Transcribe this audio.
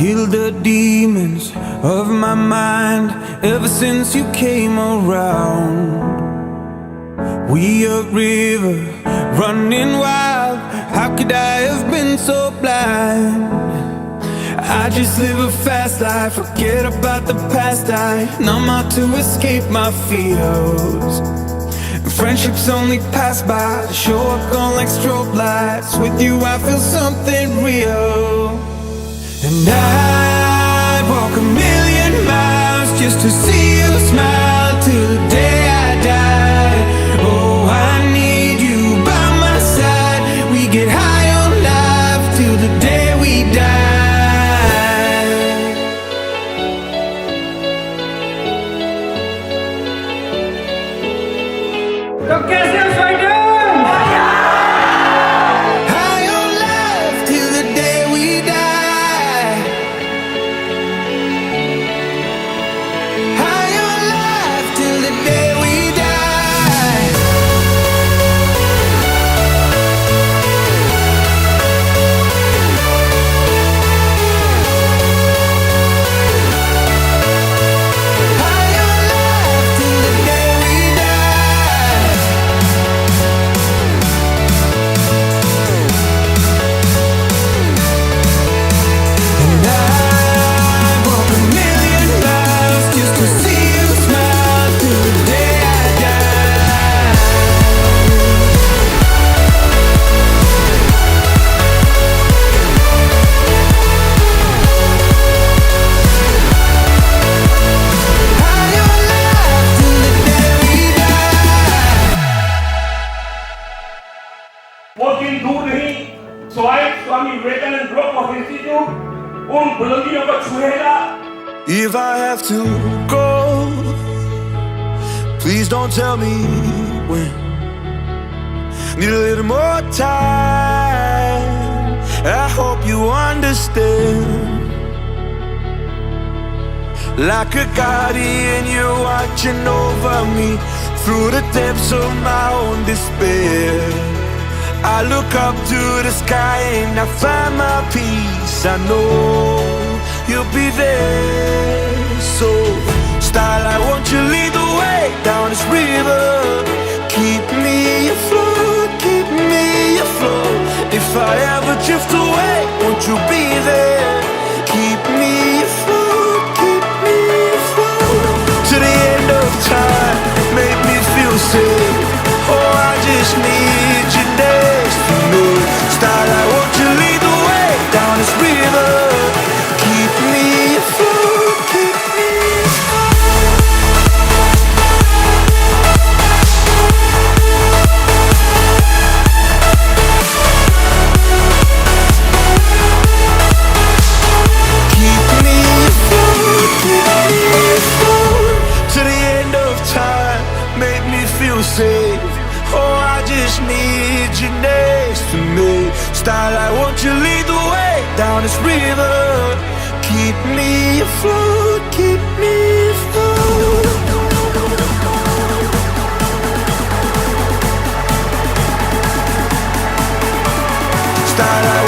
killed the demons of my mind ever since you came around. We a river running wild, how could I have been so blind? I just live a fast life, forget about the past. I numb out to escape my fears. Friendships only pass by, show up gone like strobe lights. With you I feel something real. And I'd walk a million miles just to see you smile till the day I die. Oh, I need you by my side. We get high on life till the day we die. तो कैसे हो sweet? High on life till the day we die. High on life till the day we die. High on life till the day we die. And I'd walk a million miles just to see you smile till the day I die. High on life till the day we die. वो दिन दूर नहीं, स्वायत्त Swami Vivekananda group of institute उन बुलंदियों को छुएगा। If I have to go, please don't tell me when. Need a little more time. I hope you understand. Like a guardian, you're watching over me through the depths of my own despair. I look up to the sky and I find my peace. I know you'll be there. So, style, I want you lead the way down this river. Keep me afloat, keep me afloat. If I ever drift away, won't you be there? Keep me afloat, keep me afloat. To the end of time, make me feel safe. Oh, I just need you next to me. Style, I want you lead the way down this river. Keep me afloat, keep me afloat. Keep me afloat, keep me afloat. To the end of time, make me feel safe. Oh, I just need you next to me. Style, I want you lead the way down this river. Keep me afloat, keep me afloat. Style, I